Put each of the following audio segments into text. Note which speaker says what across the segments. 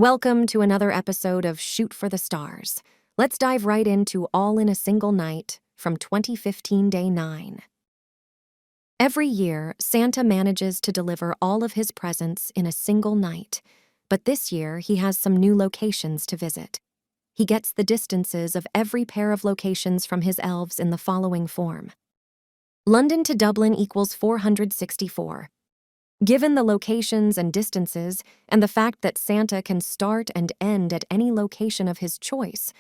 Speaker 1: Welcome to another episode of Shoot for the Stars. Let's dive right into All in a Single Night from 2015 Day 9. Every year, Santa manages to deliver all of his presents in a single night, but this year he has some new locations to visit. He gets the distances of every pair of locations from his elves in the following form. London to Dublin equals 464. Given the locations and distances, and the fact that Santa can start and end at any location of his choice,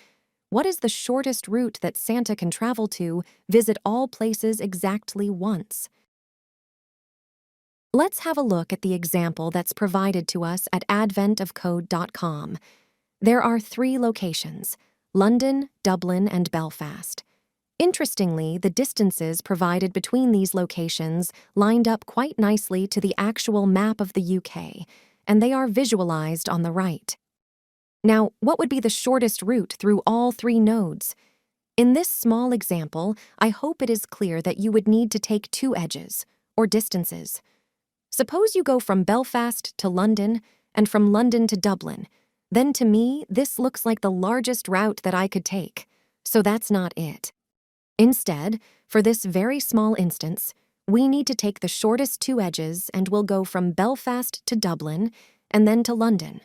Speaker 1: what is the shortest route that Santa can travel to visit all places exactly once? Let's have a look at the example that's provided to us at adventofcode.com. There are 3 locations: London, Dublin, and Belfast. Interestingly, the distances provided between these locations lined up quite nicely to the actual map of the UK, and they are visualized on the right. Now, what would be the shortest route through all 3 nodes? In this small example, I hope it is clear that you would need to take 2 edges, or distances. Suppose you go from Belfast to London, and from London to Dublin. Then to me, this looks like the largest route that I could take, so that's not it. Instead, for this very small instance, we need to take the shortest 2 edges and we'll go from Belfast to Dublin and then to London.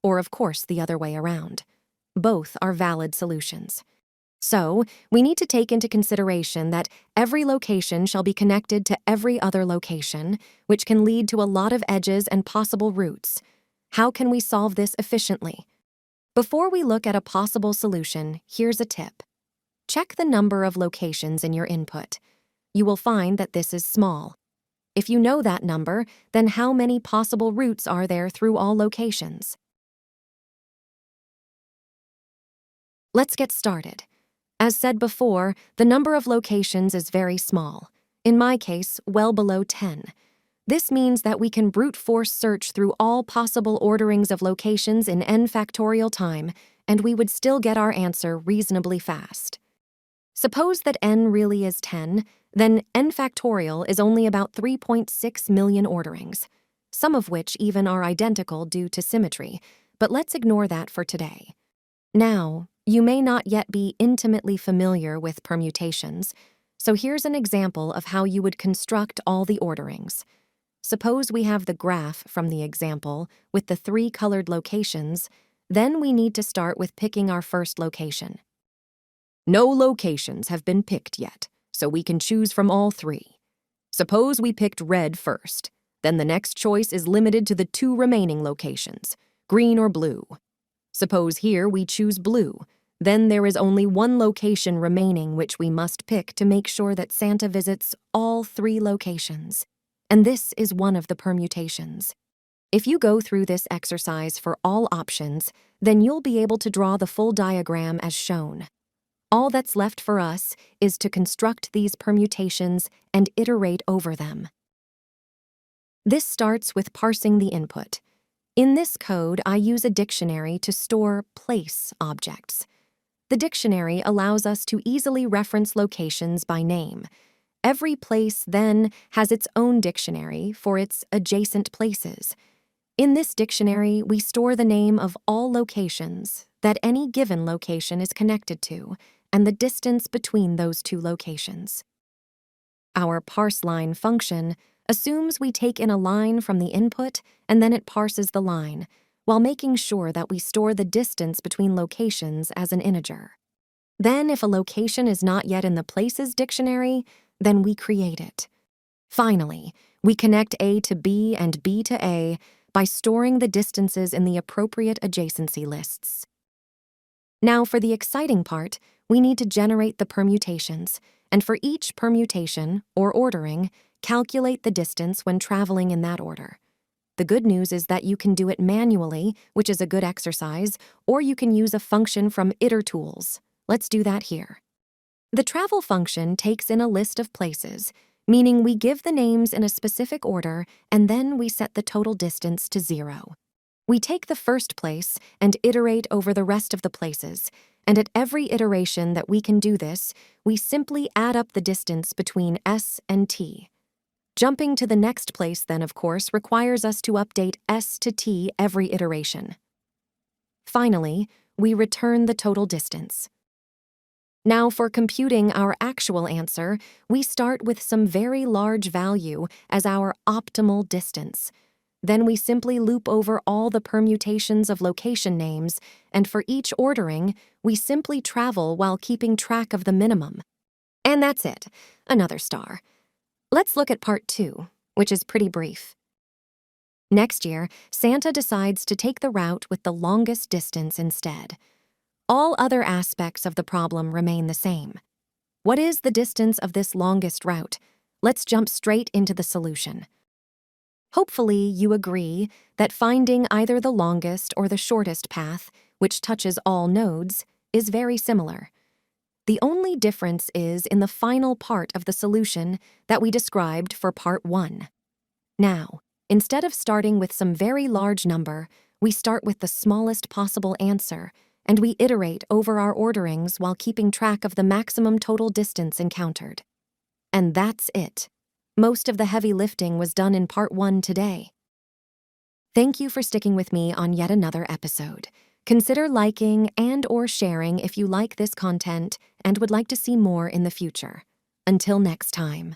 Speaker 1: Or, of course, the other way around. Both are valid solutions. So, we need to take into consideration that every location shall be connected to every other location, which can lead to a lot of edges and possible routes. How can we solve this efficiently? Before we look at a possible solution, here's a tip. Check the number of locations in your input. You will find that this is small. If you know that number, then how many possible routes are there through all locations? Let's get started. As said before, the number of locations is very small. In my case, well below 10. This means that we can brute force search through all possible orderings of locations in n factorial time, and we would still get our answer reasonably fast. Suppose that n really is 10, then n factorial is only about 3.6 million orderings, some of which even are identical due to symmetry, but let's ignore that for today. Now, you may not yet be intimately familiar with permutations, so here's an example of how you would construct all the orderings. Suppose we have the graph from the example with the 3 colored locations, then we need to start with picking our first location. No locations have been picked yet, so we can choose from all 3. Suppose we picked red first, then the next choice is limited to the 2 remaining locations, green or blue. Suppose here we choose blue, then there is only 1 location remaining which we must pick to make sure that Santa visits all 3 locations. And this is one of the permutations. If you go through this exercise for all options, then you'll be able to draw the full diagram as shown. All that's left for us is to construct these permutations and iterate over them. This starts with parsing the input. In this code, I use a dictionary to store place objects. The dictionary allows us to easily reference locations by name. Every place, then, has its own dictionary for its adjacent places. In this dictionary, we store the name of all locations that any given location is connected to, and the distance between those 2 locations. Our parseLine function assumes we take in a line from the input and then it parses the line, while making sure that we store the distance between locations as an integer. Then, if a location is not yet in the places dictionary, then we create it. Finally, we connect A to B and B to A by storing the distances in the appropriate adjacency lists. Now, for the exciting part, we need to generate the permutations, and for each permutation, or ordering, calculate the distance when traveling in that order. The good news is that you can do it manually, which is a good exercise, or you can use a function from itertools. Let's do that here. The travel function takes in a list of places, meaning we give the names in a specific order, and then we set the total distance to 0. We take the first place and iterate over the rest of the places, and at every iteration that we can do this, we simply add up the distance between S and T. Jumping to the next place then, of course, requires us to update S to T every iteration. Finally, we return the total distance. Now, for computing our actual answer, we start with some very large value as our optimal distance. Then we simply loop over all the permutations of location names, and for each ordering, we simply travel while keeping track of the minimum. And that's it, another star. Let's look at part 2, which is pretty brief. Next year, Santa decides to take the route with the longest distance instead. All other aspects of the problem remain the same. What is the distance of this longest route? Let's jump straight into the solution. Hopefully, you agree that finding either the longest or the shortest path, which touches all nodes, is very similar. The only difference is in the final part of the solution that we described for part 1. Now, instead of starting with some very large number, we start with the smallest possible answer, and we iterate over our orderings while keeping track of the maximum total distance encountered. And that's it. Most of the heavy lifting was done in part 1 today. Thank you for sticking with me on yet another episode. Consider liking and/or sharing if you like this content and would like to see more in the future. Until next time.